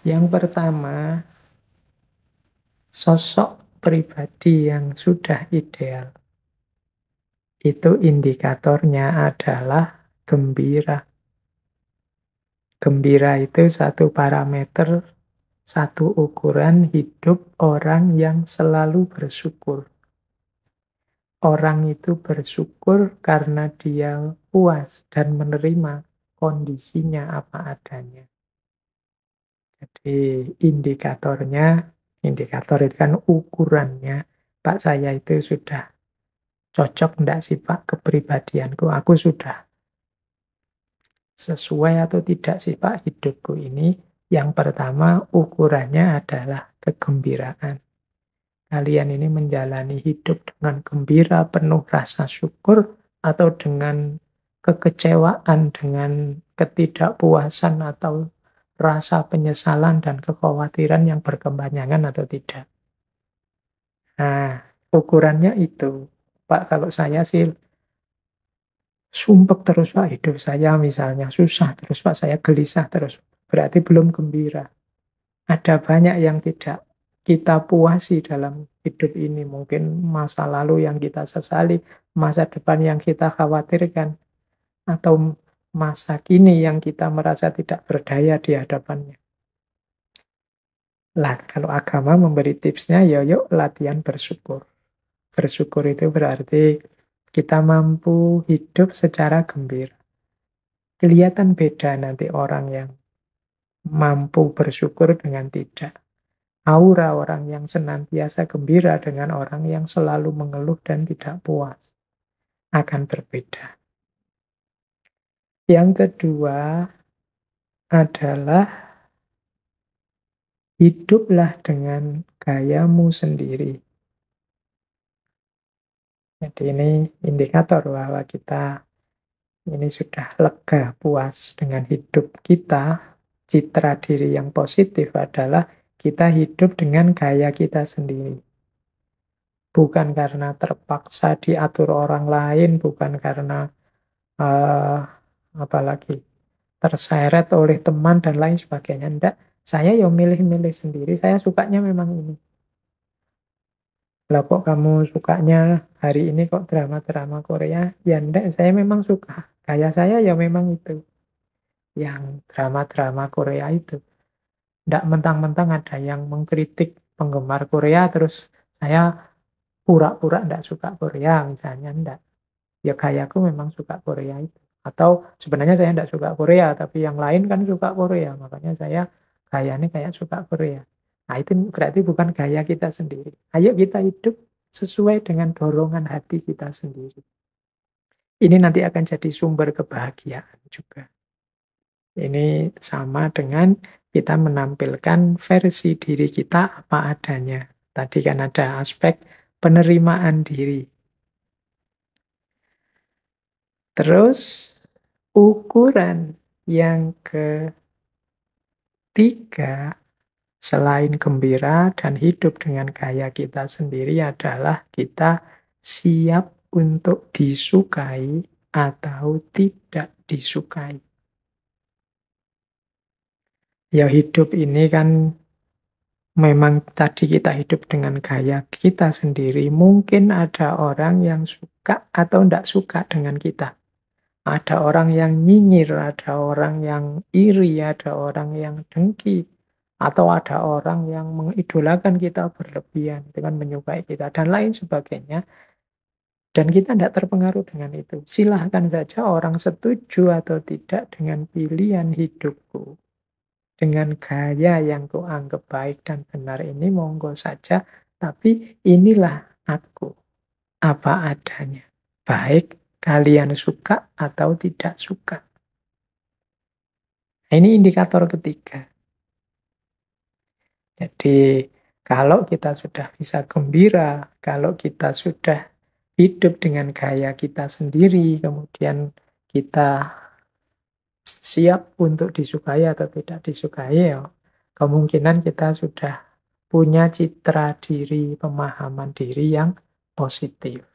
Yang pertama, sosok pribadi yang sudah ideal. Itu indikatornya adalah gembira. Gembira itu satu parameter, satu ukuran hidup orang yang selalu bersyukur. Orang itu bersyukur karena dia puas dan menerima kondisinya apa adanya. Jadi indikator itu kan ukurannya, Pak saya itu sudah cocok enggak sih Pak kepribadianku, aku sudah sesuai atau tidak sih Pak hidupku ini. Yang pertama ukurannya adalah kegembiraan. Kalian ini menjalani hidup dengan gembira, penuh rasa syukur, atau dengan kekecewaan, dengan ketidakpuasan, atau rasa penyesalan dan kekhawatiran yang berkepanjangan atau tidak. Nah, ukurannya itu. Pak, kalau saya sih sumpek terus Pak hidup saya misalnya, susah terus Pak, saya gelisah terus. Berarti belum gembira. Ada banyak yang tidak kita puasi dalam hidup ini. Mungkin masa lalu yang kita sesali, masa depan yang kita khawatirkan, atau masa kini yang kita merasa tidak berdaya di hadapannya. Lah, kalau agama memberi tipsnya, ya yuk latihan bersyukur. Bersyukur itu berarti kita mampu hidup secara gembira. Kelihatan beda nanti orang yang mampu bersyukur dengan tidak. Aura orang yang senantiasa gembira dengan orang yang selalu mengeluh dan tidak puas akan berbeda. Yang kedua adalah hiduplah dengan gayamu sendiri. Jadi ini indikator bahwa kita ini sudah lega, puas dengan hidup kita. Citra diri yang positif adalah kita hidup dengan gaya kita sendiri. Bukan karena terpaksa diatur orang lain, bukan karena eh, apalagi terseret oleh teman dan lain sebagainya. Enggak, saya ya milih-milih sendiri, saya sukanya memang ini. Lah kok kamu sukanya hari ini kok drama-drama Korea? Ya enggak, saya memang suka. Gaya saya ya memang itu. Yang drama-drama Korea itu. Enggak mentang-mentang ada yang mengkritik penggemar Korea, terus saya pura-pura enggak suka Korea misalnya. Enggak. Ya gayaku memang suka Korea itu. Atau sebenarnya saya enggak suka Korea, tapi yang lain kan suka Korea. Makanya saya gayanya kayak suka Korea. Nah itu berarti bukan gaya kita sendiri. Ayo kita hidup sesuai dengan dorongan hati kita sendiri. Ini nanti akan jadi sumber kebahagiaan juga. Ini sama dengan kita menampilkan versi diri kita apa adanya. Tadi kan ada aspek penerimaan diri. Terus ukuran yang ketiga, selain gembira dan hidup dengan gaya kita sendiri adalah kita siap untuk disukai atau tidak disukai. Ya hidup ini kan memang tadi kita hidup dengan gaya kita sendiri. Mungkin ada orang yang suka atau tidak suka dengan kita. Ada orang yang nyinyir, ada orang yang iri, ada orang yang dengki. Atau ada orang yang mengidolakan kita berlebihan dengan menyukai kita dan lain sebagainya. Dan kita tidak terpengaruh dengan itu. Silahkan saja orang setuju atau tidak dengan pilihan hidupku. Dengan gaya yang kuanggap baik dan benar ini monggo saja. Tapi inilah aku. Apa adanya. Baik kalian suka atau tidak suka. Nah, ini indikator ketiga. Jadi kalau kita sudah bisa gembira, kalau kita sudah hidup dengan gaya kita sendiri, kemudian kita siap untuk disukai atau tidak disukai, ya, kemungkinan kita sudah punya citra diri, pemahaman diri yang positif.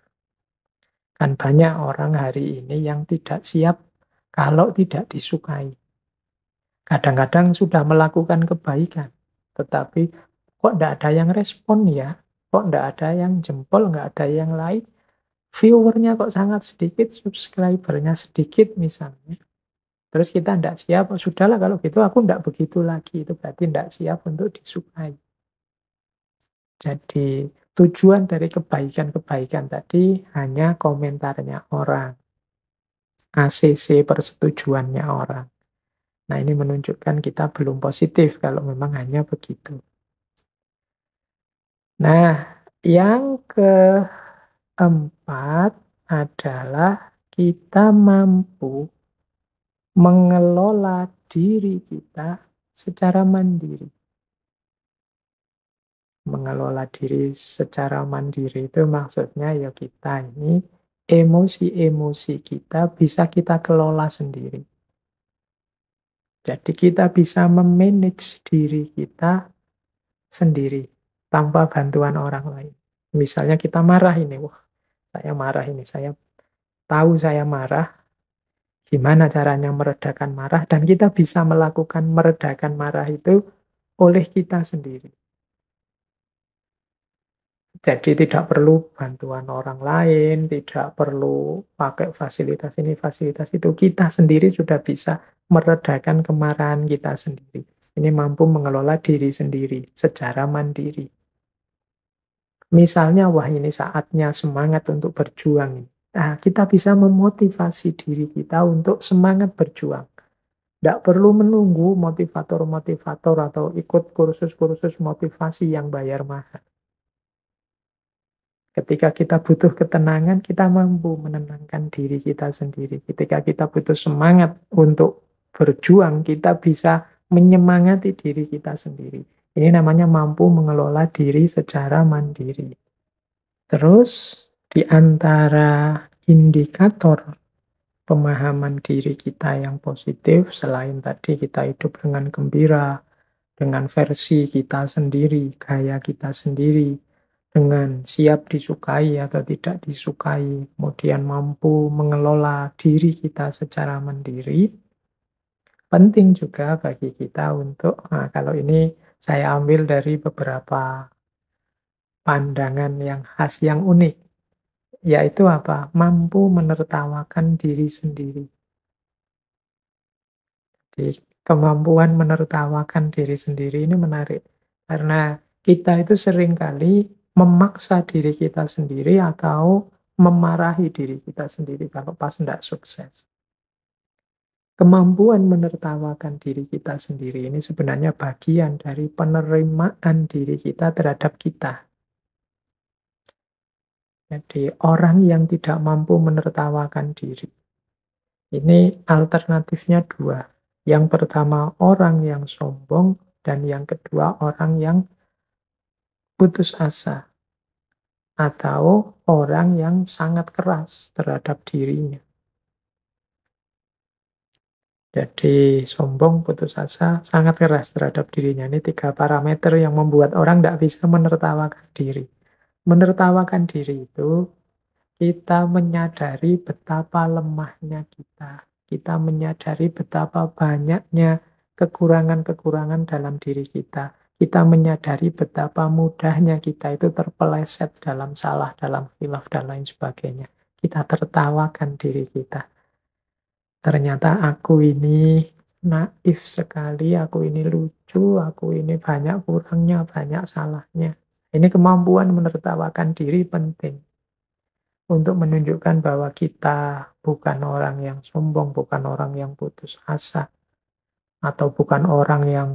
Kan banyak orang hari ini yang tidak siap kalau tidak disukai. Kadang-kadang sudah melakukan kebaikan, tetapi kok tidak ada yang respon ya? Kok tidak ada yang jempol, nggak ada yang like? Viewernya kok sangat sedikit, subscribernya sedikit misalnya. Terus kita tidak siap, oh, sudahlah kalau gitu aku tidak begitu lagi. Itu berarti tidak siap untuk disukai. Jadi tujuan dari kebaikan-kebaikan tadi hanya komentarnya orang, ACC persetujuannya orang. Nah ini menunjukkan kita belum positif kalau memang hanya begitu. Nah yang keempat adalah kita mampu mengelola diri kita secara mandiri. Mengelola diri secara mandiri itu maksudnya ya kita ini emosi-emosi kita bisa kita kelola sendiri. Jadi kita bisa memanage diri kita sendiri tanpa bantuan orang lain. Misalnya kita marah ini, wah saya marah ini, saya tahu saya marah, gimana caranya meredakan marah, dan kita bisa melakukan meredakan marah itu oleh kita sendiri. Jadi tidak perlu bantuan orang lain, tidak perlu pakai fasilitas ini, fasilitas itu. Kita sendiri sudah bisa meredakan kemarahan kita sendiri. Ini mampu mengelola diri sendiri secara mandiri. Misalnya, wah ini saatnya semangat untuk berjuang. Nah, kita bisa memotivasi diri kita untuk semangat berjuang. Tidak perlu menunggu motivator-motivator atau ikut kursus-kursus motivasi yang bayar mahal. Ketika kita butuh ketenangan, kita mampu menenangkan diri kita sendiri. Ketika kita butuh semangat untuk berjuang, kita bisa menyemangati diri kita sendiri. Ini namanya mampu mengelola diri secara mandiri. Terus, di antara indikator pemahaman diri kita yang positif, selain tadi kita hidup dengan gembira, dengan versi kita sendiri, gaya kita sendiri, dengan siap disukai atau tidak disukai, kemudian mampu mengelola diri kita secara mandiri, penting juga bagi kita untuk, nah kalau ini saya ambil dari beberapa pandangan yang khas, yang unik, yaitu apa? Mampu menertawakan diri sendiri. Jadi, kemampuan menertawakan diri sendiri ini menarik, karena kita itu seringkali memaksa diri kita sendiri atau memarahi diri kita sendiri kalau pas tidak sukses. Kemampuan menertawakan diri kita sendiri ini sebenarnya bagian dari penerimaan diri kita terhadap kita. Jadi orang yang tidak mampu menertawakan diri, ini alternatifnya dua. Yang pertama orang yang sombong, dan yang kedua orang yang putus asa. Atau orang yang sangat keras terhadap dirinya. Jadi sombong, putus asa, sangat keras terhadap dirinya. Ini tiga parameter yang membuat orang tidak bisa menertawakan diri. Menertawakan diri itu kita menyadari betapa lemahnya kita. Kita menyadari betapa banyaknya kekurangan-kekurangan dalam diri kita. Kita menyadari betapa mudahnya kita itu terpeleset dalam salah, dalam khilaf, dan lain sebagainya. Kita tertawakan diri kita. Ternyata aku ini naif sekali, aku ini lucu, aku ini banyak kurangnya, banyak salahnya. Ini kemampuan menertawakan diri penting untuk menunjukkan bahwa kita bukan orang yang sombong, bukan orang yang putus asa, atau bukan orang yang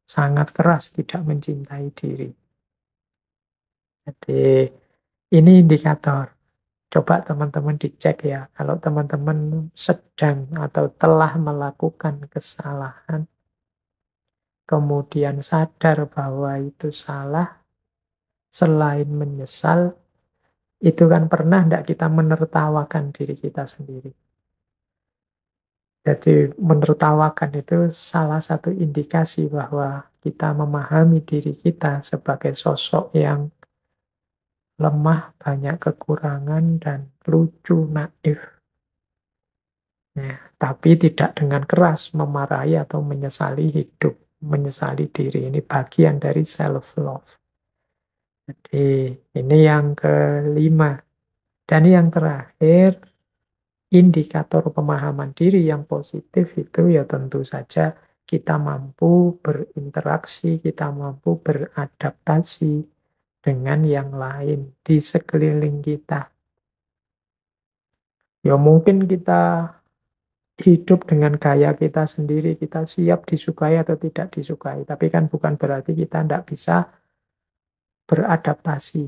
sangat keras tidak mencintai diri. Jadi ini indikator. Coba teman-teman dicek ya, kalau teman-teman sedang atau telah melakukan kesalahan, kemudian sadar bahwa itu salah, selain menyesal, itu kan pernah tidak kita menertawakan diri kita sendiri. Jadi menertawakan itu salah satu indikasi bahwa kita memahami diri kita sebagai sosok yang lemah, banyak kekurangan, dan lucu, naif. Ya, tapi tidak dengan keras memarahi atau menyesali hidup, menyesali diri. Ini bagian dari self-love. Jadi ini yang kelima. Dan yang terakhir, indikator pemahaman diri yang positif itu ya tentu saja kita mampu berinteraksi, kita mampu beradaptasi dengan yang lain di sekeliling kita. Ya mungkin kita hidup dengan gaya kita sendiri, kita siap disukai atau tidak disukai. Tapi kan bukan berarti kita tidak bisa beradaptasi.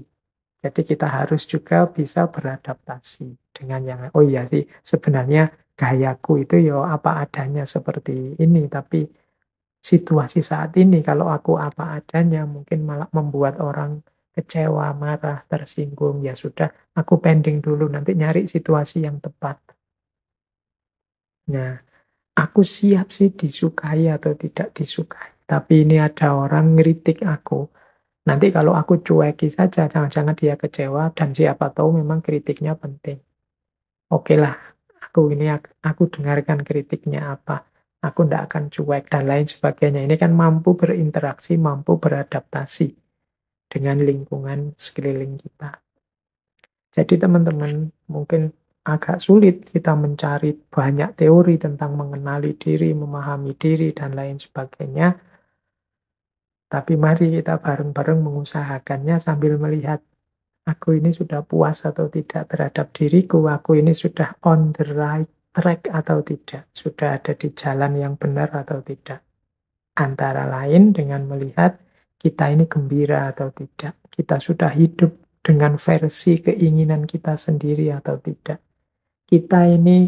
Jadi kita harus juga bisa beradaptasi dengan yang lain. Oh iya sih, sebenarnya gayaku itu ya apa adanya seperti ini, tapi situasi saat ini kalau aku apa adanya mungkin malah membuat orang kecewa, marah, tersinggung. Ya sudah, aku pending dulu, nanti nyari situasi yang tepat. Nah, aku siap sih disukai atau tidak disukai. Tapi ini ada orang ngeritik aku. Nanti kalau aku cueki saja, jangan-jangan dia kecewa dan siapa tahu memang kritiknya penting. Oke lah, aku dengarkan kritiknya apa. Aku tidak akan cuek dan lain sebagainya. Ini kan mampu berinteraksi, mampu beradaptasi dengan lingkungan sekeliling kita. Jadi teman-teman, mungkin agak sulit kita mencari banyak teori tentang mengenali diri, memahami diri, dan lain sebagainya. Tapi mari kita bareng-bareng mengusahakannya sambil melihat, aku ini sudah puas atau tidak terhadap diriku, aku ini sudah on the right track atau tidak, sudah ada di jalan yang benar atau tidak. Antara lain dengan melihat kita ini gembira atau tidak, kita sudah hidup dengan versi keinginan kita sendiri atau tidak. Kita ini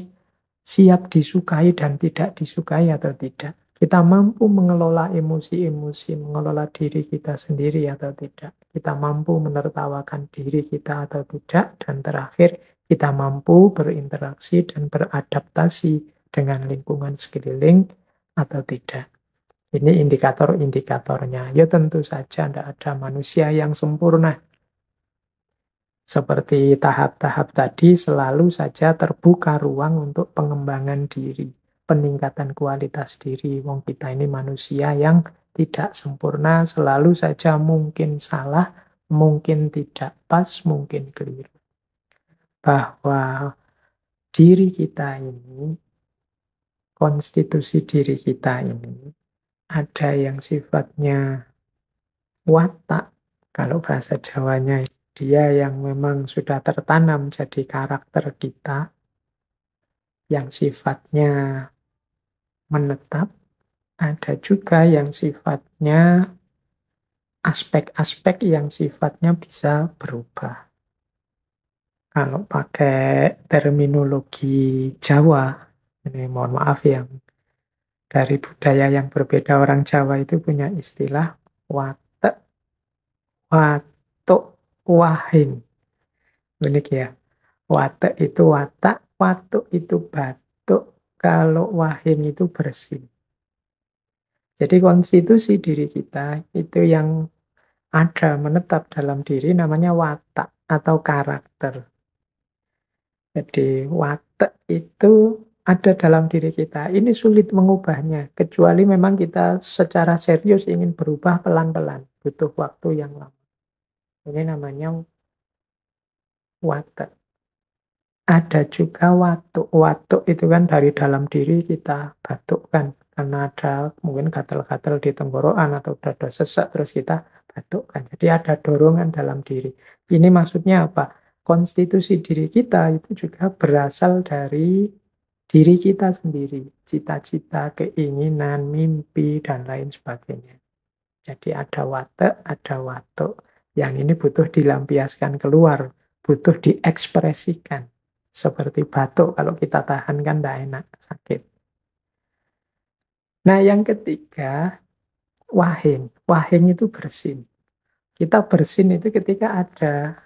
siap disukai dan tidak disukai atau tidak. Kita mampu mengelola emosi-emosi, mengelola diri kita sendiri atau tidak. Kita mampu menertawakan diri kita atau tidak. Dan terakhir, kita mampu berinteraksi dan beradaptasi dengan lingkungan sekeliling atau tidak. Ini indikator-indikatornya. Ya tentu saja tidak ada manusia yang sempurna. Seperti tahap-tahap tadi, selalu saja terbuka ruang untuk pengembangan diri, peningkatan kualitas diri. Wong kita ini manusia yang tidak sempurna, selalu saja mungkin salah, mungkin tidak pas, mungkin keliru. Bahwa diri kita ini, konstitusi diri kita ini, ada yang sifatnya watak, kalau bahasa Jawanya, dia yang memang sudah tertanam jadi karakter kita, yang sifatnya menetap, ada juga yang sifatnya aspek-aspek yang sifatnya bisa berubah. Kalau pakai terminologi Jawa, ini mohon maaf yang dari budaya yang berbeda, orang Jawa itu punya istilah watek, watuk, wahing. Unik ya. Watek itu watak, watuk itu batuk, kalau wahing itu bersih. Jadi konstitusi diri kita itu yang ada menetap dalam diri namanya watak atau karakter. Jadi watak itu ada dalam diri kita. Ini sulit mengubahnya, kecuali memang kita secara serius ingin berubah pelan-pelan. Butuh waktu yang lama. Ini namanya watak. Ada juga watuk. Watuk itu kan dari dalam diri kita batukkan. Karena ada mungkin gatal-gatal di tenggorokan atau dada sesak, terus kita batukkan. Jadi ada dorongan dalam diri. Ini maksudnya apa? Konstitusi diri kita itu juga berasal dari diri kita sendiri. Cita-cita, keinginan, mimpi, dan lain sebagainya. Jadi ada watak, ada watuk. Yang ini butuh dilampiaskan keluar, butuh diekspresikan. Seperti batuk, kalau kita tahan kan tidak enak, sakit. Nah yang ketiga, wahing. Wahing itu bersin. Kita bersin itu ketika ada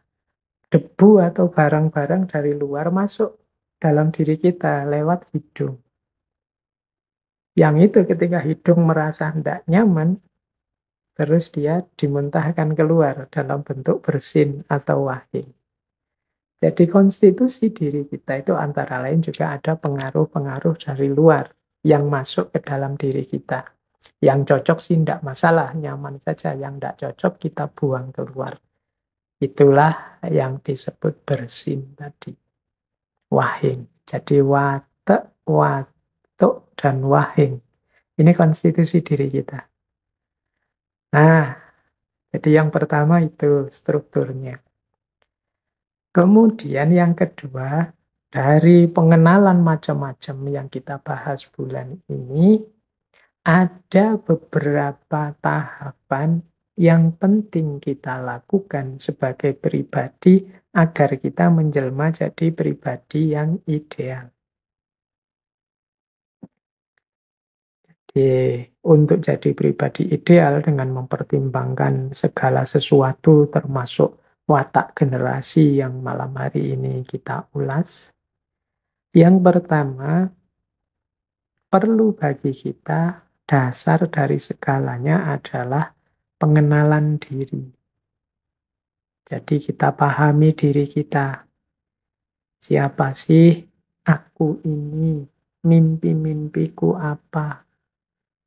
debu atau barang-barang dari luar masuk dalam diri kita lewat hidung. Yang itu ketika hidung merasa tidak nyaman, terus dia dimuntahkan keluar dalam bentuk bersin atau wahing. Jadi konstitusi diri kita itu antara lain juga ada pengaruh-pengaruh dari luar yang masuk ke dalam diri kita. Yang cocok sih tidak masalah, nyaman saja. Yang tidak cocok kita buang keluar. Itulah yang disebut bersin tadi. Wahing. Jadi watek, watuk, dan wahing. Ini konstitusi diri kita. Nah, jadi yang pertama itu strukturnya. Kemudian yang kedua, dari pengenalan macam-macam yang kita bahas bulan ini, ada beberapa tahapan yang penting kita lakukan sebagai pribadi agar kita menjelma jadi pribadi yang ideal. Untuk jadi pribadi ideal dengan mempertimbangkan segala sesuatu termasuk watak generasi yang malam hari ini kita ulas. Yang pertama, perlu bagi kita dasar dari segalanya adalah pengenalan diri. Jadi kita pahami diri kita. Siapa sih aku ini? Mimpi-mimpiku apa?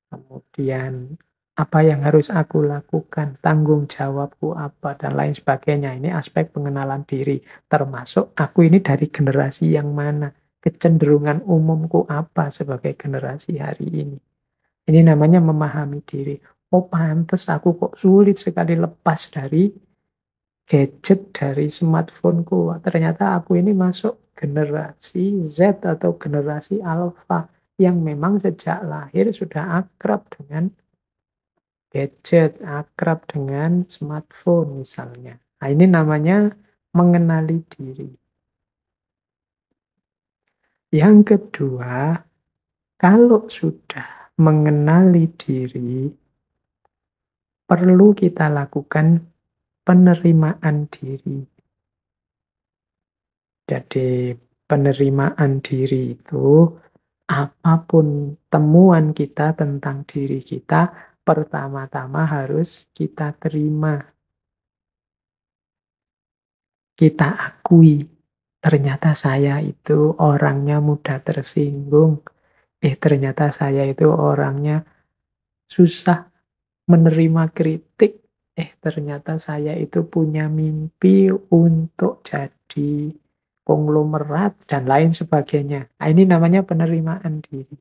Kemudian apa yang harus aku lakukan, tanggung jawabku apa, dan lain sebagainya. Ini aspek pengenalan diri. Termasuk aku ini dari generasi yang mana, kecenderungan umumku apa sebagai generasi hari ini. Ini namanya memahami diri. Oh pantes aku kok sulit sekali lepas dari gadget, dari smartphoneku. Ternyata aku ini masuk generasi Z atau generasi alpha yang memang sejak lahir sudah akrab dengan gadget, akrab dengan smartphone misalnya. Nah, ini namanya mengenali diri. Yang kedua, kalau sudah mengenali diri, perlu kita lakukan penerimaan diri. Jadi penerimaan diri itu apapun temuan kita tentang diri kita, pertama-tama harus kita terima. Kita akui, ternyata saya itu orangnya mudah tersinggung. Ternyata saya itu orangnya susah menerima kritik. Ternyata saya itu punya mimpi untuk jadi konglomerat dan lain sebagainya. Nah, ini namanya penerimaan diri.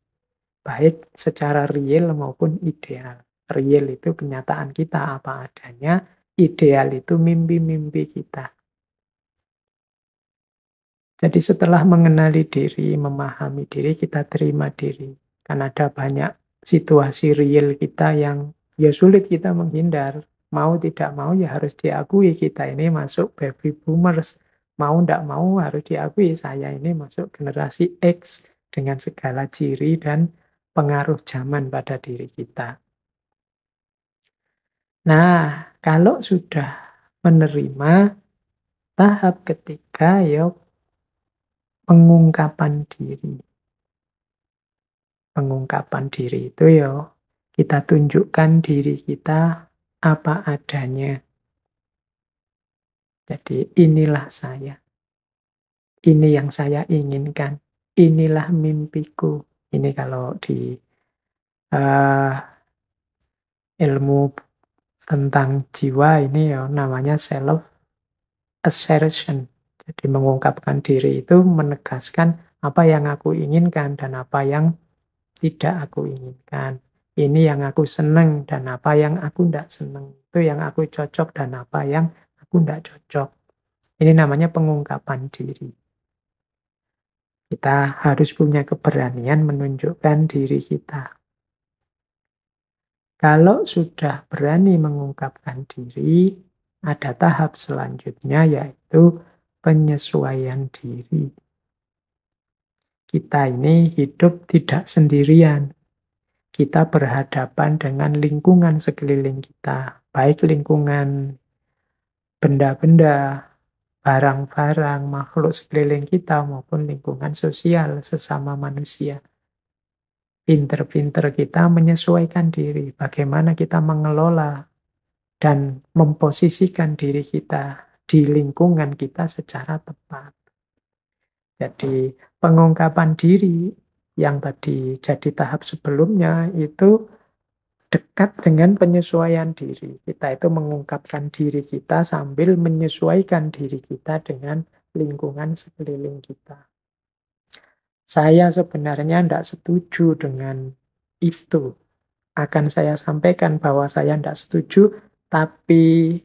Baik secara real maupun ideal. Real itu kenyataan kita apa adanya, ideal itu mimpi-mimpi kita. Jadi setelah mengenali diri, memahami diri, kita terima diri. Kan ada banyak situasi real kita yang ya sulit kita menghindar. Mau tidak mau ya harus diakui kita ini masuk baby boomers. Mau tidak mau harus diakui saya ini masuk generasi X dengan segala ciri dan pengaruh zaman pada diri kita. Nah, kalau sudah menerima, tahap ketiga ya pengungkapan diri. Pengungkapan diri itu ya kita tunjukkan diri kita apa adanya. Jadi inilah saya. Ini yang saya inginkan. Inilah mimpiku. Ini kalau di uh, ilmu tentang jiwa ini ya namanya self assertion. Jadi mengungkapkan diri itu menegaskan apa yang aku inginkan dan apa yang tidak aku inginkan. Ini yang aku seneng dan apa yang aku tidak seneng. Itu yang aku cocok dan apa yang aku tidak cocok. Ini namanya pengungkapan diri. Kita harus punya keberanian menunjukkan diri kita. Kalau sudah berani mengungkapkan diri, ada tahap selanjutnya yaitu penyesuaian diri. Kita ini hidup tidak sendirian. Kita berhadapan dengan lingkungan sekeliling kita, baik lingkungan benda-benda, barang-barang, makhluk sekeliling kita, maupun lingkungan sosial sesama manusia. Pinter-pinter kita menyesuaikan diri, bagaimana kita mengelola dan memposisikan diri kita di lingkungan kita secara tepat. Jadi pengungkapan diri yang tadi jadi tahap sebelumnya itu dekat dengan penyesuaian diri. Kita itu mengungkapkan diri kita sambil menyesuaikan diri kita dengan lingkungan sekeliling kita. Saya sebenarnya tidak setuju dengan itu. Akan saya sampaikan bahwa saya tidak setuju, tapi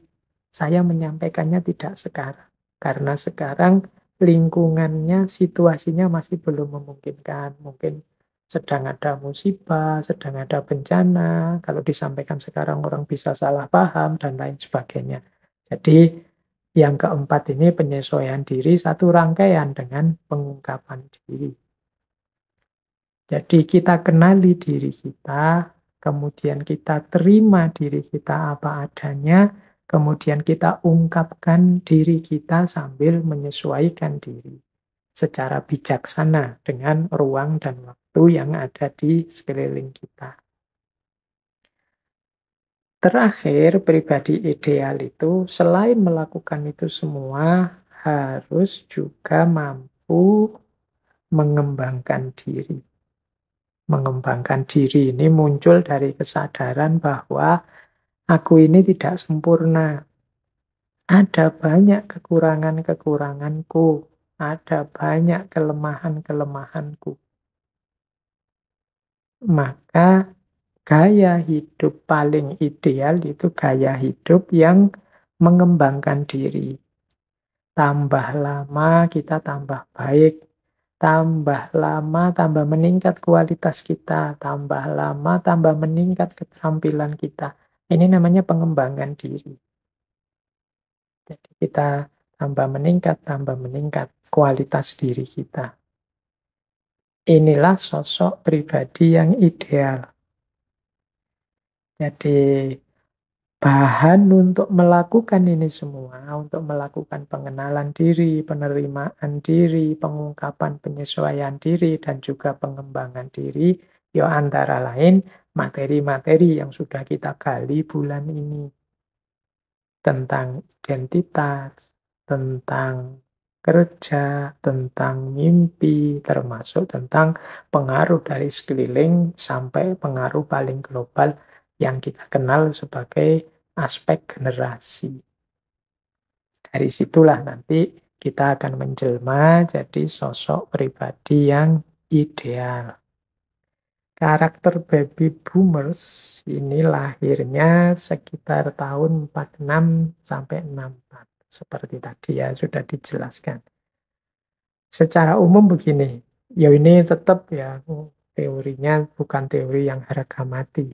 saya menyampaikannya tidak sekarang. Karena sekarang lingkungannya, situasinya masih belum memungkinkan. Mungkin sedang ada musibah, sedang ada bencana. Kalau disampaikan sekarang orang bisa salah paham, dan lain sebagainya. Jadi yang keempat ini penyesuaian diri, satu rangkaian dengan pengungkapan diri. Jadi kita kenali diri kita, kemudian kita terima diri kita apa adanya, kemudian kita ungkapkan diri kita sambil menyesuaikan diri secara bijaksana dengan ruang dan waktu yang ada di sekeliling kita. Terakhir, pribadi ideal itu selain melakukan itu semua, harus juga mampu mengembangkan diri. Mengembangkan diri ini muncul dari kesadaran bahwa aku ini tidak sempurna. Ada banyak kekurangan-kekuranganku, ada banyak kelemahan-kelemahanku. Maka gaya hidup paling ideal itu gaya hidup yang mengembangkan diri. Tambah lama kita tambah baik, tambah lama tambah meningkat kualitas kita, tambah lama tambah meningkat keterampilan kita. Ini namanya pengembangan diri. Jadi kita tambah meningkat kualitas diri kita. Inilah sosok pribadi yang ideal. Jadi bahan untuk melakukan ini semua, untuk melakukan pengenalan diri, penerimaan diri, pengungkapan penyesuaian diri, dan juga pengembangan diri, ya antara lain materi-materi yang sudah kita gali bulan ini. Tentang identitas, tentang kerja, tentang mimpi, termasuk tentang pengaruh dari sekeliling sampai pengaruh paling global yang kita kenal sebagai aspek generasi. Dari situlah nanti kita akan menjelma jadi sosok pribadi yang ideal. Karakter baby boomers ini lahirnya sekitar tahun 46 sampai 64. Seperti tadi ya sudah dijelaskan. Secara umum begini, ya ini tetap ya teorinya bukan teori yang harga mati.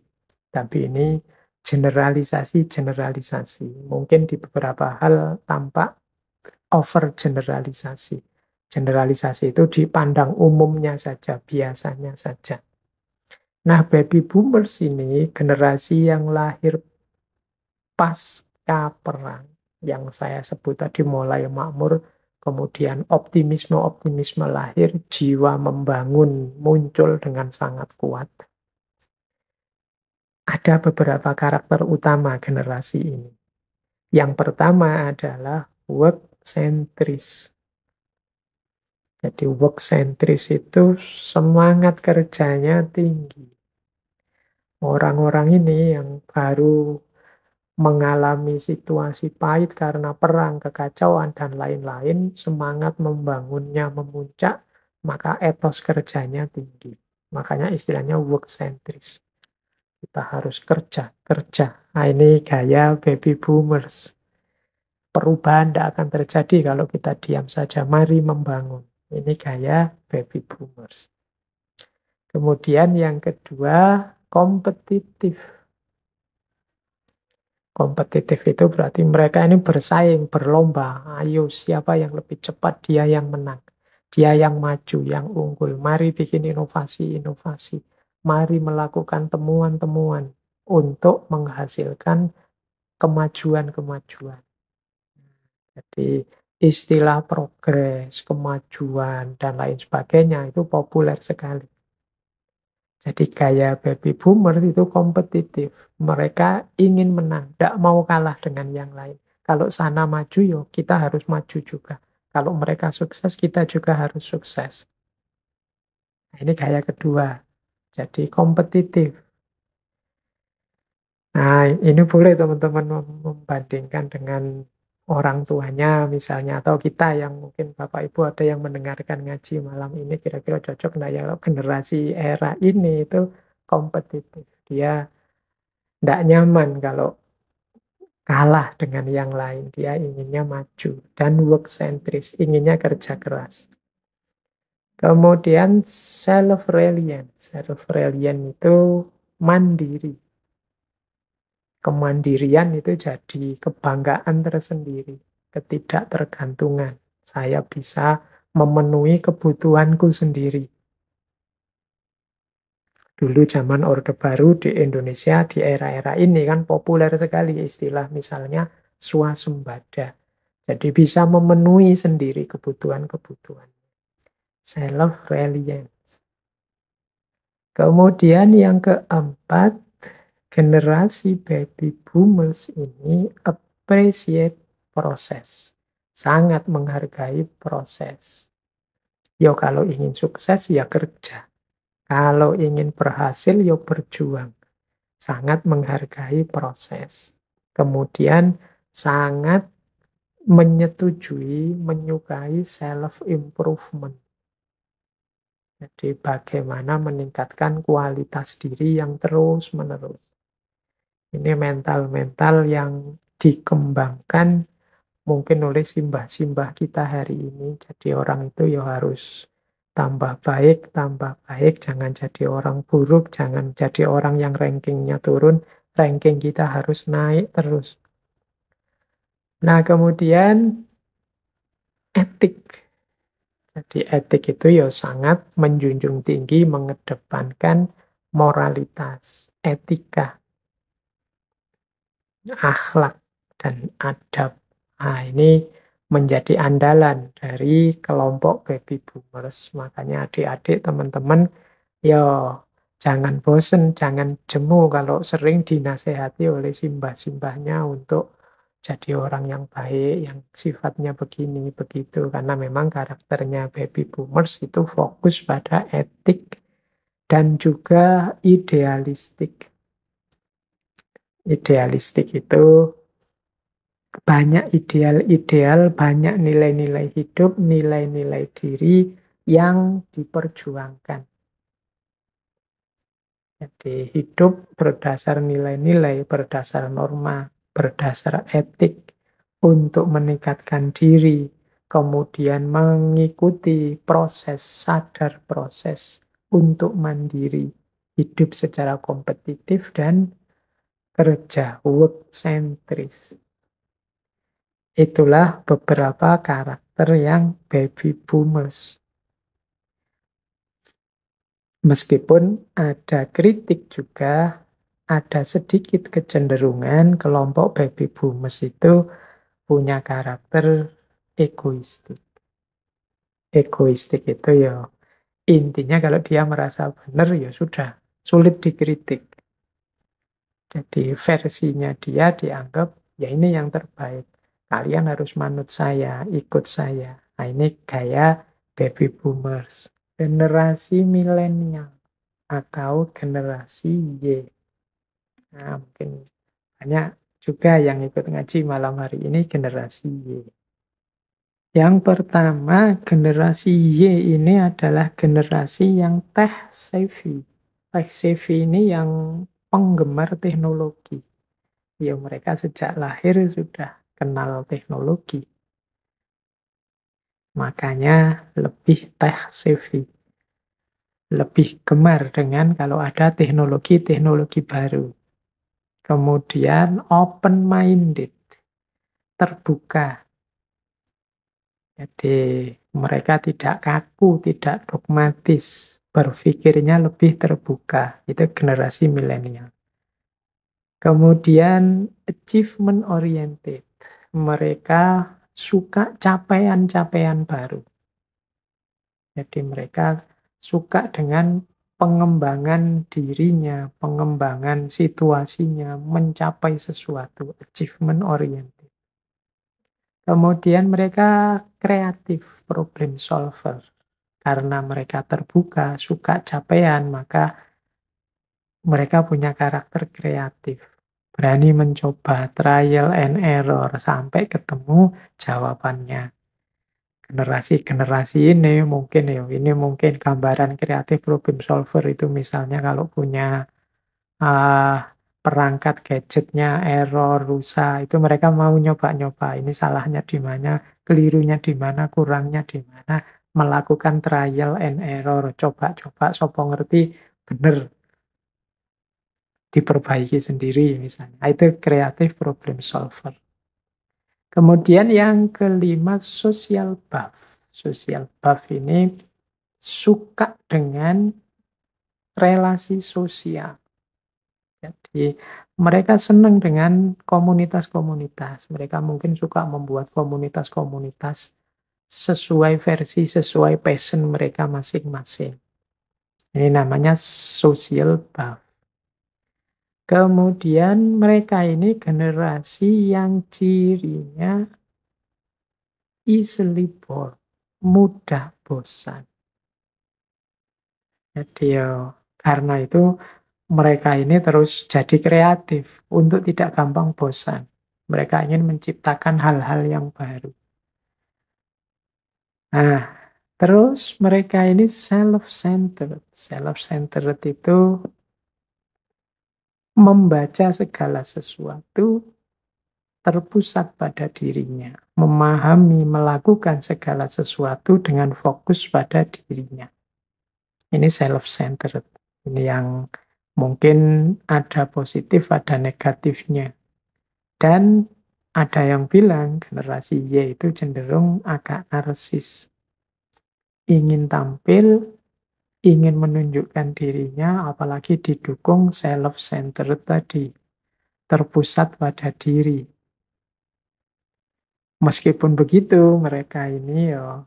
Tapi ini generalisasi-generalisasi. Mungkin di beberapa hal tampak over generalisasi. Generalisasi itu dipandang umumnya saja, biasanya saja. Nah, baby boomers ini generasi yang lahir pasca perang, yang saya sebut tadi mulai makmur, kemudian optimisme-optimisme lahir, jiwa membangun muncul dengan sangat kuat. Ada beberapa karakter utama generasi ini. Yang pertama adalah work centris. Jadi work centris itu semangat kerjanya tinggi. Orang-orang ini yang baru mengalami situasi pahit karena perang, kekacauan, dan lain-lain, semangat membangunnya memuncak, maka etos kerjanya tinggi. Makanya istilahnya work centris. Kita harus kerja, kerja. Nah, ini gaya baby boomers. Perubahan tidak akan terjadi kalau kita diam saja. Mari membangun. Ini gaya baby boomers. Kemudian yang kedua, kompetitif. Kompetitif itu berarti mereka ini bersaing, berlomba. Ayo, siapa yang lebih cepat, dia yang menang. Dia yang maju, yang unggul. Mari bikin inovasi-inovasi. Mari melakukan temuan-temuan untuk menghasilkan kemajuan-kemajuan. Jadi istilah progres, kemajuan, dan lain sebagainya itu populer sekali. Jadi gaya baby boomer itu kompetitif. Mereka ingin menang, tidak mau kalah dengan yang lain. Kalau sana maju, yo kita harus maju juga. Kalau mereka sukses, kita juga harus sukses. Nah, ini gaya kedua. Jadi kompetitif. Nah, ini boleh teman-teman membandingkan dengan orang tuanya misalnya, atau kita yang mungkin Bapak Ibu ada yang mendengarkan ngaji malam ini, kira-kira cocok nggak ya kalau generasi era ini itu kompetitif. Dia nggak nyaman kalau kalah dengan yang lain. Dia inginnya maju dan work centris, inginnya kerja keras. Kemudian self-reliant. Self-reliant itu mandiri. Kemandirian itu jadi kebanggaan tersendiri, ketidaktergantungan. Saya bisa memenuhi kebutuhanku sendiri. Dulu zaman Orde Baru di Indonesia, di era-era ini kan populer sekali istilah misalnya swasembada. Jadi bisa memenuhi sendiri kebutuhan-kebutuhan. Self-reliance. Kemudian yang keempat, generasi baby boomers ini appreciate proses. Sangat menghargai proses. Yo kalau ingin sukses ya kerja. Kalau ingin berhasil ya berjuang. Sangat menghargai proses. Kemudian sangat menyetujui, menyukai self-improvement. Jadi bagaimana meningkatkan kualitas diri yang terus-menerus. Ini mental-mental yang dikembangkan mungkin oleh simbah-simbah kita hari ini. Jadi orang itu ya harus tambah baik, jangan jadi orang buruk, jangan jadi orang yang rankingnya turun, ranking kita harus naik terus. Nah, kemudian etik. Jadi etik itu ya sangat menjunjung tinggi, mengedepankan moralitas, etika, akhlak, dan adab. Nah, ini menjadi andalan dari kelompok baby boomers. Makanya adik-adik, teman-teman, ya jangan bosen, jangan jemu kalau sering dinasehati oleh simbah-simbahnya untuk jadi orang yang baik, yang sifatnya begini, begitu. Karena memang karakternya baby boomers itu fokus pada etik dan juga idealistik. Idealistik itu banyak ideal-ideal, banyak nilai-nilai hidup, nilai-nilai diri yang diperjuangkan. Jadi hidup berdasar nilai-nilai, berdasar norma, berdasar etik untuk meningkatkan diri, kemudian mengikuti proses, sadar proses untuk mandiri, hidup secara kompetitif dan kerja, work centris. Itulah beberapa karakter yang baby boomers. Meskipun ada kritik juga, ada sedikit kecenderungan kelompok baby boomers itu punya karakter egoistik. Egoistik itu ya intinya kalau dia merasa benar ya sudah, sulit dikritik. Jadi versinya dia dianggap ya ini yang terbaik. Kalian harus manut saya, ikut saya. Nah ini gaya baby boomers. Generasi milenial atau generasi Y. Nah mungkin banyak juga yang ikut ngaji malam hari ini generasi Y. Yang pertama, generasi Y ini adalah generasi yang tech savvy. Tech savvy ini yang penggemar teknologi. Ya, mereka sejak lahir sudah kenal teknologi. Makanya lebih tech savvy. Lebih gemar dengan kalau ada teknologi-teknologi baru. Kemudian open-minded. Terbuka. Jadi mereka tidak kaku, tidak dogmatis. Berpikirnya lebih terbuka. Itu generasi milenial. Kemudian achievement oriented. Mereka suka capaian-capaian baru. Jadi mereka suka dengan pengembangan dirinya, pengembangan situasinya, mencapai sesuatu, achievement oriented. Kemudian mereka kreatif, problem solver. Karena mereka terbuka, suka capaian, maka mereka punya karakter kreatif. Berani mencoba, trial and error, sampai ketemu jawabannya. Generasi-generasi ini mungkin ya, ini mungkin gambaran kreatif problem solver itu misalnya kalau punya ah, perangkat gadgetnya error, rusak, itu mereka mau nyoba-nyoba. Ini salahnya di mana, kelirunya di mana, kurangnya di mana, melakukan trial and error, coba-coba, sopo ngerti, bener, diperbaiki sendiri misalnya. Nah, itu kreatif problem solver. Kemudian yang kelima, social buff. Social buff ini suka dengan relasi sosial. Jadi mereka senang dengan komunitas-komunitas. Mereka mungkin suka membuat komunitas-komunitas sesuai versi, sesuai passion mereka masing-masing. Ini namanya social buff. Kemudian mereka ini generasi yang cirinya easily bored, mudah bosan. Jadi ya, karena itu mereka ini terus jadi kreatif untuk tidak gampang bosan. Mereka ingin menciptakan hal-hal yang baru. Nah, terus mereka ini self-centered. Self-centered itu membaca segala sesuatu terpusat pada dirinya. Memahami, melakukan segala sesuatu dengan fokus pada dirinya. Ini self-centered. Ini yang mungkin ada positif, ada negatifnya. Dan ada yang bilang generasi Y itu cenderung agak narsis. Ingin tampil, ingin menunjukkan dirinya, apalagi didukung self-centered tadi. Terpusat pada diri. Meskipun begitu, mereka ini ya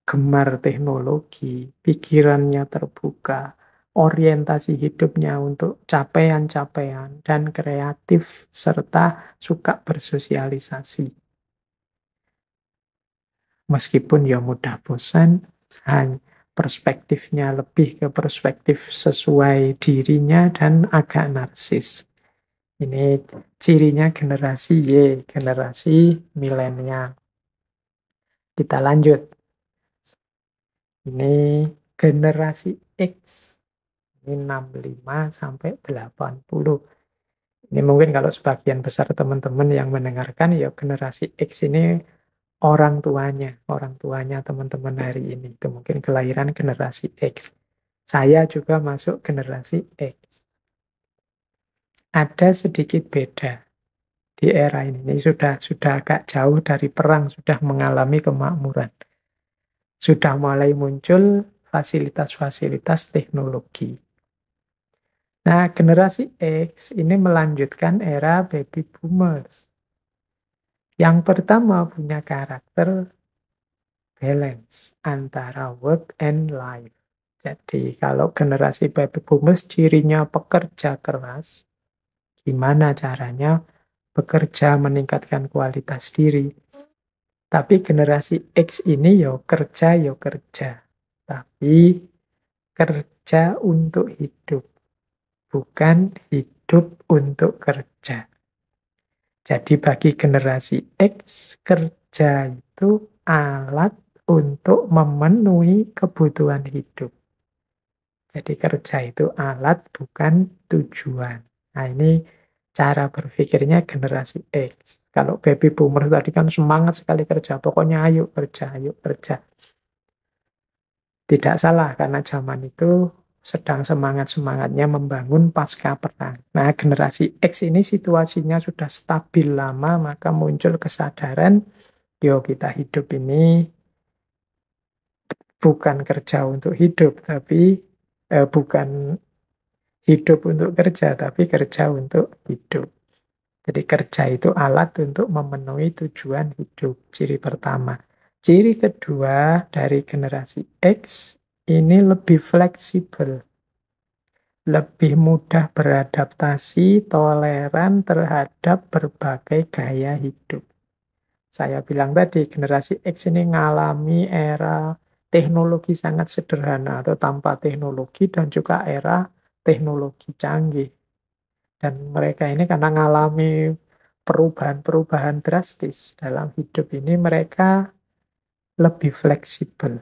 gemar teknologi, pikirannya terbuka, orientasi hidupnya untuk capaian-capaian, dan kreatif, serta suka bersosialisasi. Meskipun ya mudah bosan, perspektifnya lebih ke perspektif sesuai dirinya dan agak narsis. Ini cirinya generasi Y, generasi milenial. Kita lanjut. Ini generasi X. Ini 65 sampai 80. Ini mungkin kalau sebagian besar teman-teman yang mendengarkan, ya generasi X ini orang tuanya teman-teman hari ini. Itu mungkin kelahiran generasi X. Saya juga masuk generasi X. Ada sedikit beda di era ini. Ini sudah agak jauh dari perang, sudah mengalami kemakmuran. Sudah mulai muncul fasilitas-fasilitas teknologi. Nah, generasi X ini melanjutkan era baby boomers. Yang pertama punya karakter balance antara work and life. Jadi kalau generasi baby boomers cirinya pekerja keras, gimana caranya bekerja meningkatkan kualitas diri. Tapi generasi X ini yo kerja. Tapi kerja untuk hidup, bukan hidup untuk kerja. Jadi bagi generasi X, kerja itu alat untuk memenuhi kebutuhan hidup. Jadi kerja itu alat, bukan tujuan. Nah, ini cara berpikirnya generasi X. Kalau baby boomer tadi kan semangat sekali kerja, pokoknya ayo kerja, ayo kerja. Tidak salah, karena zaman itu sedang semangat-semangatnya membangun pasca perang. Nah, generasi X ini situasinya sudah stabil lama, maka muncul kesadaran, yo kita hidup ini bukan kerja untuk hidup, tapi bukan hidup untuk kerja, tapi kerja untuk hidup. Jadi kerja itu alat untuk memenuhi tujuan hidup, ciri pertama. Ciri kedua dari generasi X, ini lebih fleksibel, lebih mudah beradaptasi, toleran terhadap berbagai gaya hidup. saya bilang tadi, generasi X ini ngalami era teknologi sangat sederhana atau tanpa teknologi dan juga era teknologi canggih. Dan mereka ini karena ngalami perubahan-perubahan drastis dalam hidup ini, mereka lebih fleksibel.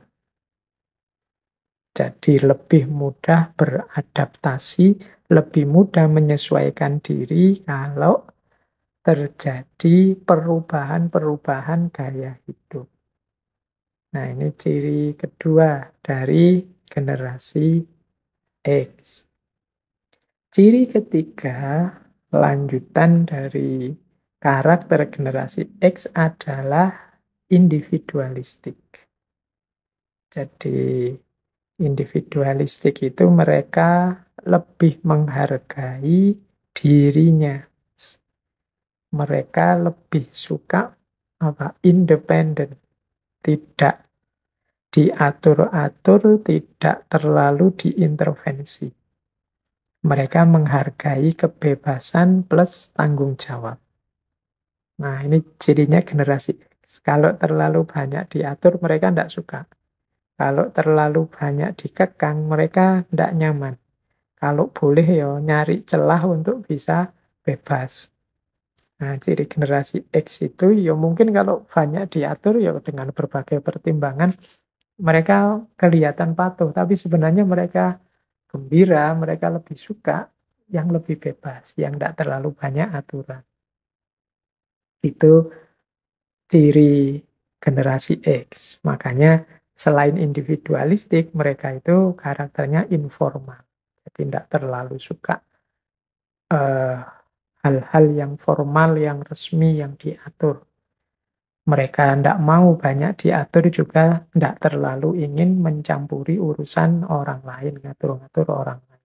Jadi lebih mudah beradaptasi, lebih mudah menyesuaikan diri kalau terjadi perubahan-perubahan gaya hidup. Nah, ini ciri kedua dari generasi X. Ciri ketiga, lanjutan dari karakter generasi X adalah individualistik. Jadi, individualistik itu mereka lebih menghargai dirinya. Mereka lebih suka independen, tidak diatur-atur, tidak terlalu diintervensi. Mereka menghargai kebebasan plus tanggung jawab. Nah, ini cirinya generasi X. Kalau terlalu banyak diatur, mereka tidak suka. Kalau terlalu banyak dikekang, mereka tidak nyaman. Kalau boleh ya nyari celah untuk bisa bebas. Nah, ciri generasi X itu ya mungkin kalau banyak diatur ya dengan berbagai pertimbangan mereka kelihatan patuh, tapi sebenarnya mereka gembira, mereka lebih suka yang lebih bebas, yang tidak terlalu banyak aturan. Itu ciri generasi X. Makanya selain individualistik, mereka itu karakternya informal. Jadi tidak terlalu suka eh, hal-hal yang formal, yang resmi, yang diatur. Mereka tidak mau banyak diatur juga tidak terlalu ingin mencampuri urusan orang lain, ngatur-ngatur orang lain.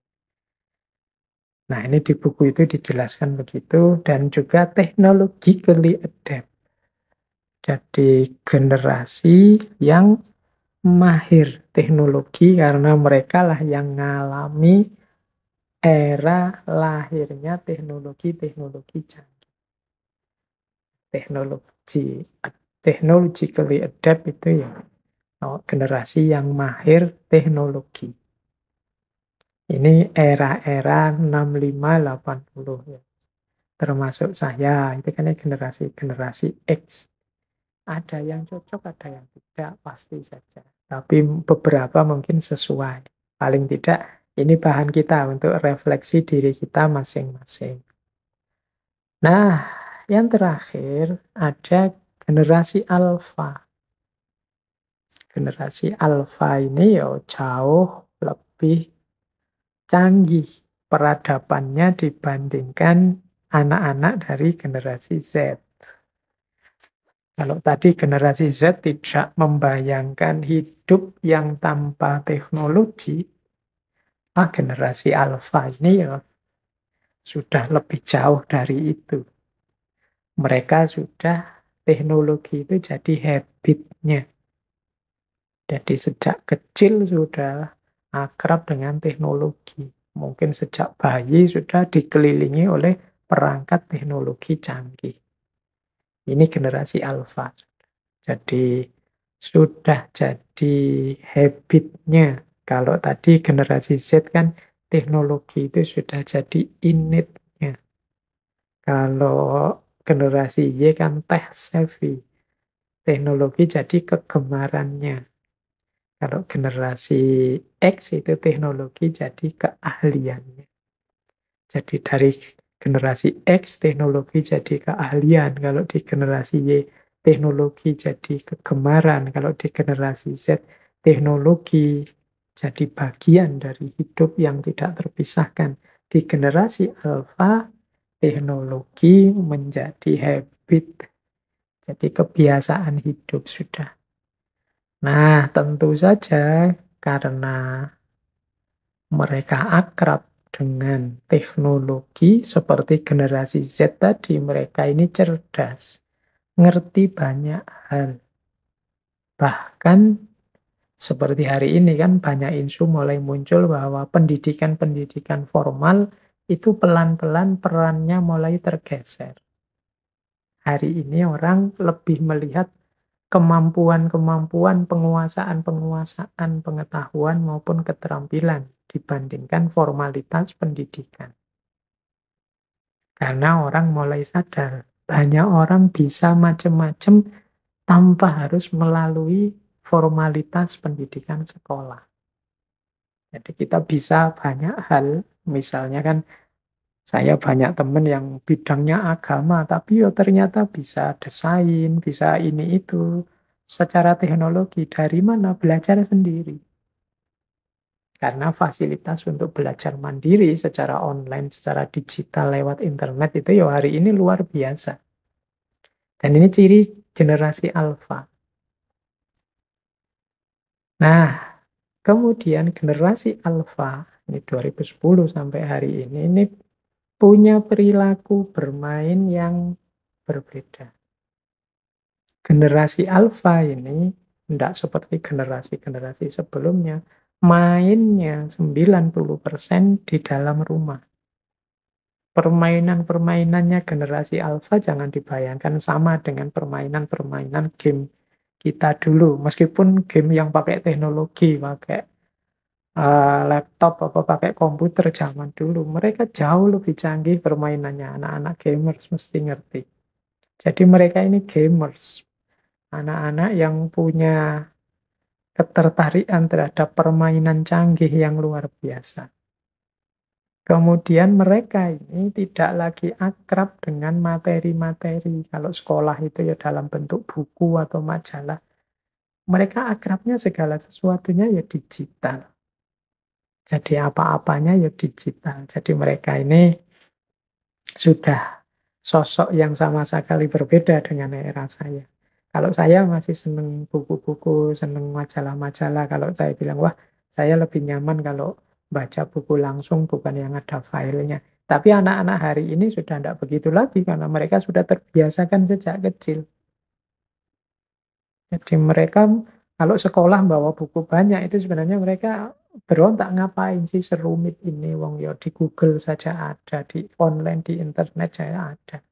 Nah, ini di buku itu dijelaskan begitu, dan juga technologically adapt. Jadi generasi yang mahir teknologi karena mereka lah yang mengalami era lahirnya teknologi-teknologi canggih. Technologically adapt itu ya generasi yang mahir teknologi. Ini era-era 65-80 ya. Termasuk saya, itu kan generasi X. Ada yang cocok, ada yang tidak, pasti saja. Tapi beberapa mungkin sesuai. Paling tidak, ini bahan kita untuk refleksi diri kita masing-masing. Nah, yang terakhir ada generasi alfa. Generasi alfa ini ya jauh lebih canggih peradabannya dibandingkan anak-anak dari generasi Z. Kalau tadi generasi Z tidak membayangkan hidup yang tanpa teknologi, generasi alfa ini ya sudah lebih jauh dari itu. Mereka sudah teknologi itu jadi habitnya. Jadi sejak kecil sudah akrab dengan teknologi. Mungkin sejak bayi sudah dikelilingi oleh perangkat teknologi canggih. Ini generasi alfa. Jadi sudah jadi habitnya. Kalau tadi generasi Z kan teknologi itu sudah jadi innate-nya. Kalau generasi Y kan tech savvy. Teknologi jadi kegemarannya. Kalau generasi X itu teknologi jadi keahliannya. Jadi dari generasi X teknologi jadi keahlian. Kalau di generasi Y teknologi jadi kegemaran. Kalau di generasi Z teknologi jadi bagian dari hidup yang tidak terpisahkan. Di generasi Alpha teknologi menjadi habit. Jadi kebiasaan hidup sudah. Nah, tentu saja karena mereka akrab dengan teknologi seperti generasi Z tadi, mereka ini cerdas, ngerti banyak hal. Bahkan seperti hari ini kan banyak isu mulai muncul bahwa pendidikan-pendidikan formal itu pelan-pelan perannya mulai tergeser. Hari ini orang lebih melihat kemampuan-kemampuan, penguasaan-penguasaan pengetahuan maupun keterampilan dibandingkan formalitas pendidikan. Karena orang mulai sadar, banyak orang bisa macam-macam tanpa harus melalui formalitas pendidikan sekolah. Jadi kita bisa banyak hal, misalnya kan saya banyak teman yang bidangnya agama, tapi yo ternyata bisa desain, bisa ini itu. Secara teknologi, dari mana? Belajar sendiri. Karena fasilitas untuk belajar mandiri secara online, secara digital lewat internet itu ya hari ini luar biasa. Dan ini ciri generasi alfa. Nah, kemudian generasi alfa, ini 2010 sampai hari ini punya perilaku bermain yang berbeda. Generasi alfa ini tidak seperti generasi-generasi sebelumnya, mainnya 90% di dalam rumah. Permainan-permainannya generasi alfa jangan dibayangkan sama dengan permainan-permainan game kita dulu. Meskipun game yang pakai teknologi, pakai laptop, apa pakai komputer zaman dulu, mereka jauh lebih canggih permainannya. Anak-anak gamers mesti ngerti. Jadi mereka ini gamers. Anak-anak yang punya ketertarikan terhadap permainan canggih yang luar biasa. Kemudian mereka ini tidak lagi akrab dengan materi-materi. Kalau sekolah itu ya dalam bentuk buku atau majalah. Mereka akrabnya segala sesuatunya ya digital. Jadi apa-apanya ya digital. Jadi mereka ini sudah sosok yang sama sekali berbeda dengan era saya. Kalau saya masih seneng buku-buku, seneng majalah-majalah. Kalau saya bilang, wah saya lebih nyaman kalau baca buku langsung, bukan yang ada filenya. Tapi anak-anak hari ini sudah tidak begitu lagi, karena mereka sudah terbiasakan sejak kecil. Jadi mereka kalau sekolah bawa buku banyak, itu sebenarnya mereka berontak, ngapain sih serumit ini, wong ya di Google saja ada, di online, di internet saya ada.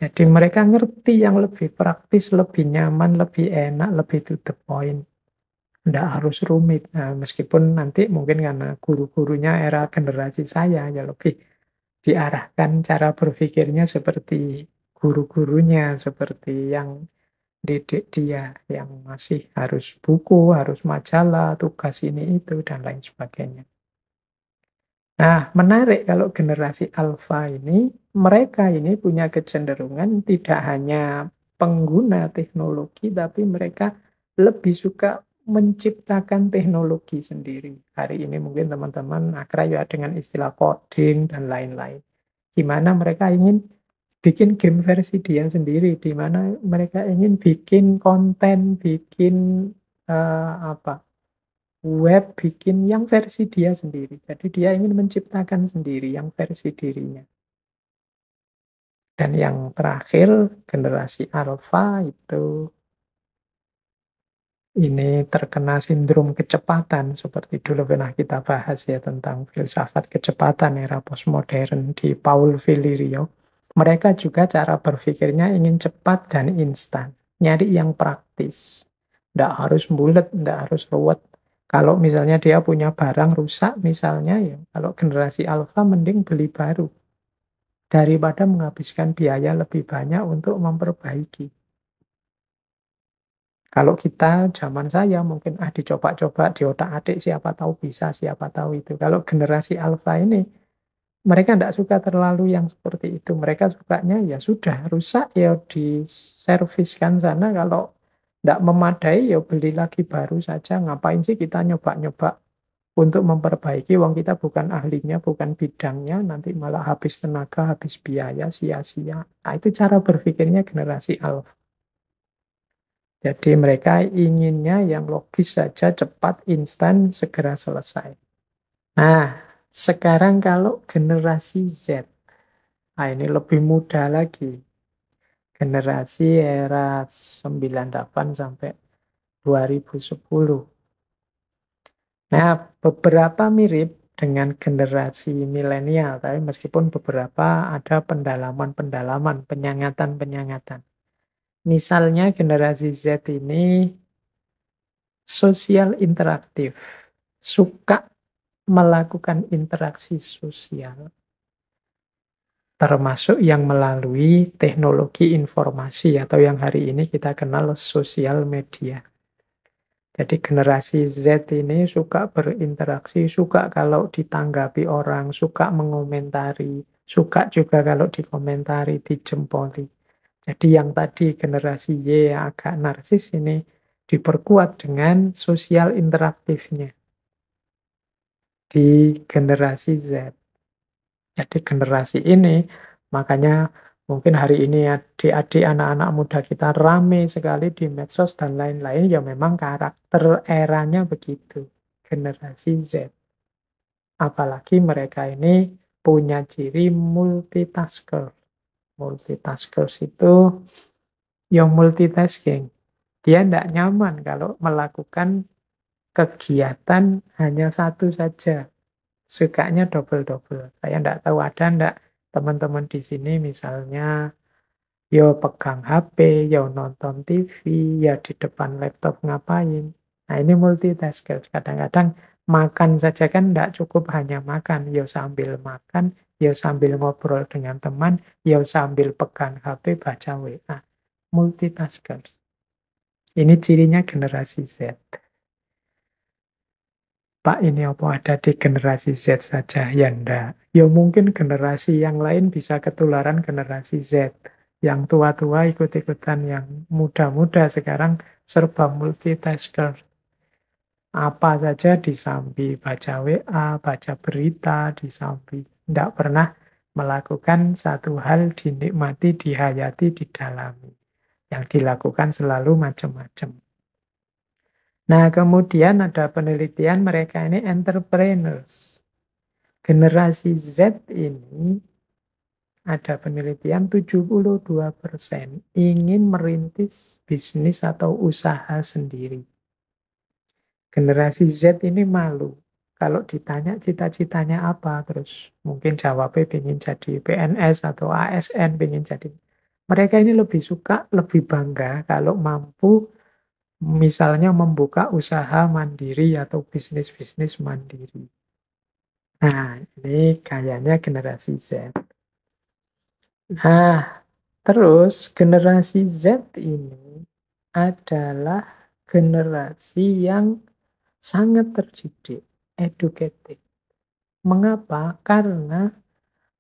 Jadi mereka ngerti yang lebih praktis, lebih nyaman, lebih enak, lebih to the point. Nggak harus rumit. Nah, meskipun nanti mungkin karena guru-gurunya era generasi saya ya lebih diarahkan cara berpikirnya seperti guru-gurunya, seperti yang didik dia, yang masih harus buku, harus majalah, tugas ini itu, dan lain sebagainya. Nah, menarik kalau generasi alfa ini, mereka ini punya kecenderungan tidak hanya pengguna teknologi, tapi mereka lebih suka menciptakan teknologi sendiri. Hari ini mungkin teman-teman akrab ya dengan istilah coding dan lain-lain. Di mana mereka ingin bikin game versi dia sendiri, di mana mereka ingin bikin konten, bikin apa web, bikin yang versi dia sendiri. Jadi dia ingin menciptakan sendiri yang versi dirinya. Dan yang terakhir, generasi alfa itu ini terkena sindrom kecepatan, seperti dulu pernah kita bahas ya tentang filsafat kecepatan era postmodern di Paul Villario. Mereka juga cara berpikirnya ingin cepat dan instan, nyari yang praktis. Nggak harus bulat, nggak harus ruwet. Kalau misalnya dia punya barang rusak misalnya ya, kalau generasi alfa mending beli baru daripada menghabiskan biaya lebih banyak untuk memperbaiki. Kalau kita zaman saya mungkin dicoba-coba di otak-atik, siapa tahu bisa, siapa tahu itu. Kalau generasi alfa ini mereka tidak suka terlalu yang seperti itu. Mereka sukanya ya sudah rusak ya diserviskan sana. Kalau tidak memadai ya beli lagi baru saja. Ngapain sih kita nyoba-nyoba untuk memperbaiki, wong kita bukan ahlinya, bukan bidangnya, nanti malah habis tenaga, habis biaya, sia-sia. Nah, itu cara berpikirnya generasi alfa. Jadi mereka inginnya yang logis saja, cepat, instan, segera selesai. Nah, sekarang kalau generasi Z, nah ini lebih muda lagi. Generasi era 98 sampai 2010. Nah, beberapa mirip dengan generasi milenial, tapi meskipun beberapa ada pendalaman-pendalaman, penyangatan-penyangatan. Misalnya generasi Z ini sosial interaktif, suka melakukan interaksi sosial, termasuk yang melalui teknologi informasi atau yang hari ini kita kenal sosial media. Jadi generasi Z ini suka berinteraksi, suka kalau ditanggapi orang, suka mengomentari, suka juga kalau dikomentari, dijempoli. Jadi yang tadi generasi Y yang agak narsis ini diperkuat dengan sosial interaktifnya di generasi Z. Jadi generasi ini makanya mungkin hari ini adik-adik anak-anak muda kita rame sekali di medsos dan lain-lain, ya memang karakter eranya begitu, generasi Z. Apalagi mereka ini punya ciri multitasker. Multitaskers itu yang multitasking. Dia tidak nyaman kalau melakukan kegiatan hanya satu saja. Sukanya double-double. Saya tidak tahu ada enggak teman-teman di sini misalnya yo pegang HP, yo nonton TV, ya di depan laptop ngapain. Nah ini multitasker. Kadang-kadang makan saja kan enggak cukup hanya makan. Yo sambil makan, yo sambil ngobrol dengan teman, yo sambil pegang HP baca WA. Multitasker. Ini cirinya generasi Z. Pak, ini apa ada di generasi Z saja? Ya enggak. Ya mungkin generasi yang lain bisa ketularan generasi Z. Yang tua-tua ikut-ikutan, yang muda-muda sekarang serba multitasker. Apa saja disambi, baca WA, baca berita, disambi. Tidak pernah melakukan satu hal dinikmati, dihayati, didalami. Yang dilakukan selalu macam-macam. Nah, kemudian ada penelitian mereka ini entrepreneurs. Generasi Z ini ada penelitian 72% ingin merintis bisnis atau usaha sendiri. Generasi Z ini malu. Kalau ditanya cita-citanya apa, terus mungkin jawabnya ingin jadi PNS atau ASN, ingin jadi. Mereka ini lebih suka, lebih bangga kalau mampu misalnya membuka usaha mandiri atau bisnis-bisnis mandiri. Nah, ini kayaknya generasi Z. Nah, terus generasi Z ini adalah generasi yang sangat terdidik, educated. Mengapa? Karena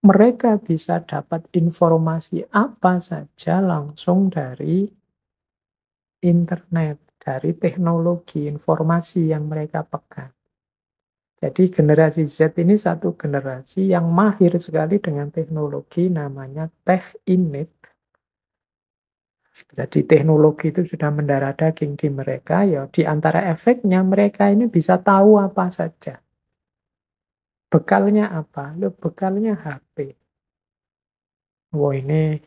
mereka bisa dapat informasi apa saja langsung dari internet, dari teknologi informasi yang mereka pegang. Jadi generasi Z ini satu generasi yang mahir sekali dengan teknologi namanya tech innate. Jadi teknologi itu sudah mendarah daging di mereka, ya di antara efeknya mereka ini bisa tahu apa saja. Bekalnya apa? Loh, bekalnya HP. Wah ini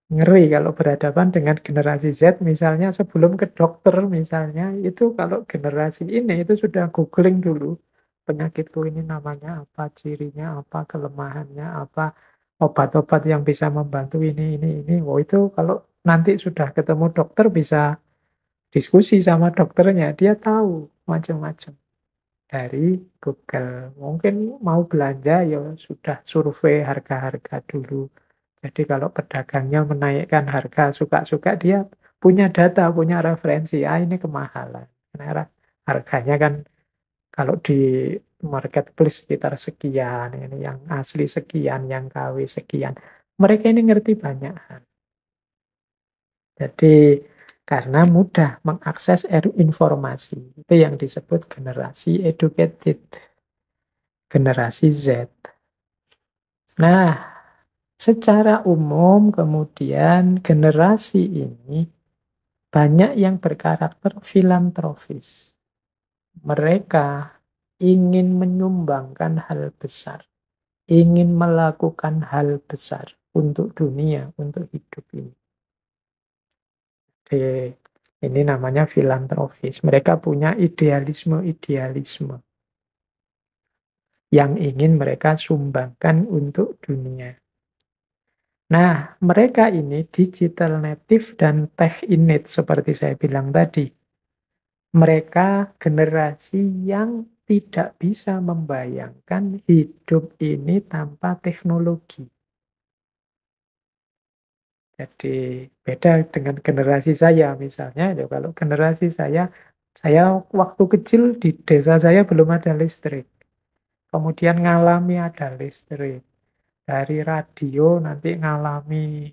ngeri kalau berhadapan dengan generasi Z, misalnya sebelum ke dokter misalnya, itu kalau generasi ini itu sudah googling dulu, penyakitku ini namanya apa, cirinya apa, kelemahannya apa, obat-obat yang bisa membantu ini. Oh itu kalau nanti sudah ketemu dokter bisa diskusi sama dokternya, dia tahu macam-macam dari Google. Mungkin mau belanja ya sudah survei harga-harga dulu. Jadi kalau pedagangnya menaikkan harga suka-suka, dia punya data, punya referensi. Ah ini kemahalan. Karena harganya kan kalau di marketplace sekitar sekian, ini yang asli sekian, yang KW sekian. Mereka ini ngerti banyak hal. Jadi karena mudah mengakses informasi. Itu yang disebut generasi educated, generasi Z. Nah, secara umum kemudian generasi ini banyak yang berkarakter filantropis. Mereka ingin menyumbangkan hal besar, ingin melakukan hal besar untuk dunia, untuk hidup ini. Oke, ini namanya filantropis. Mereka punya idealisme-idealisme. yang ingin mereka sumbangkan untuk dunia. Nah, mereka ini digital native dan tech innate seperti saya bilang tadi. Mereka generasi yang tidak bisa membayangkan hidup ini tanpa teknologi. Jadi beda dengan generasi saya misalnya, ya kalau generasi saya waktu kecil di desa saya belum ada listrik. Kemudian ngalami ada listrik. Dari radio nanti ngalami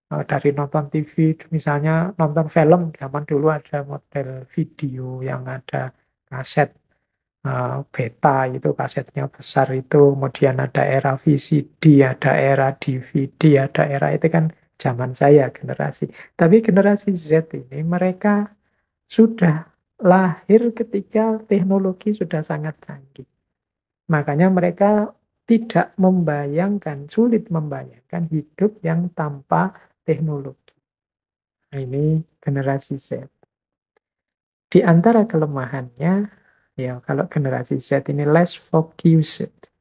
dari nonton TV, misalnya nonton film, zaman dulu ada model video yang ada kaset beta itu kasetnya besar itu, kemudian ada era VCD, ada era DVD, ada era itu kan zaman saya generasi. Tapi generasi Z ini mereka sudah lahir ketika teknologi sudah sangat canggih. Makanya mereka tidak membayangkan, sulit membayangkan hidup yang tanpa teknologi. Nah, ini generasi Z. Di antara kelemahannya, ya kalau generasi Z ini less focused.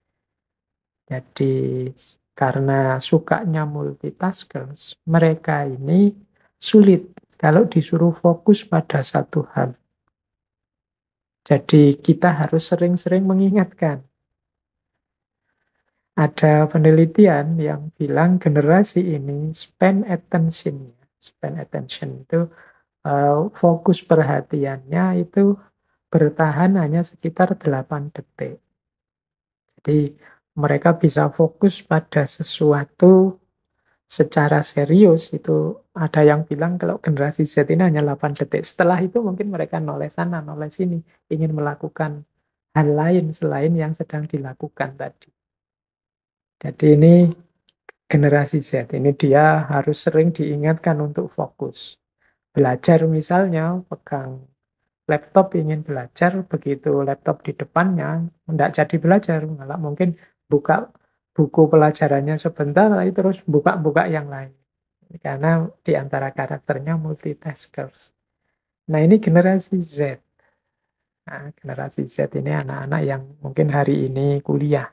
Jadi karena sukanya multitaskers, mereka ini sulit kalau disuruh fokus pada satu hal. Jadi kita harus sering-sering mengingatkan. Ada penelitian yang bilang generasi ini spend attention itu fokus perhatiannya itu bertahan hanya sekitar 8 detik. Jadi mereka bisa fokus pada sesuatu secara serius itu ada yang bilang kalau generasi Z ini hanya 8 detik. Setelah itu mungkin mereka noleh sana, noleh sini, ingin melakukan hal lain selain yang sedang dilakukan tadi. Jadi ini generasi Z, ini dia harus sering diingatkan untuk fokus. Belajar misalnya, pegang laptop ingin belajar, begitu laptop di depannya, tidak jadi belajar, malah mungkin buka buku pelajarannya sebentar, tapi terus buka-buka yang lain. Karena di antara karakternya multitaskers. Nah ini generasi Z. Nah, generasi Z ini anak-anak yang mungkin hari ini kuliah.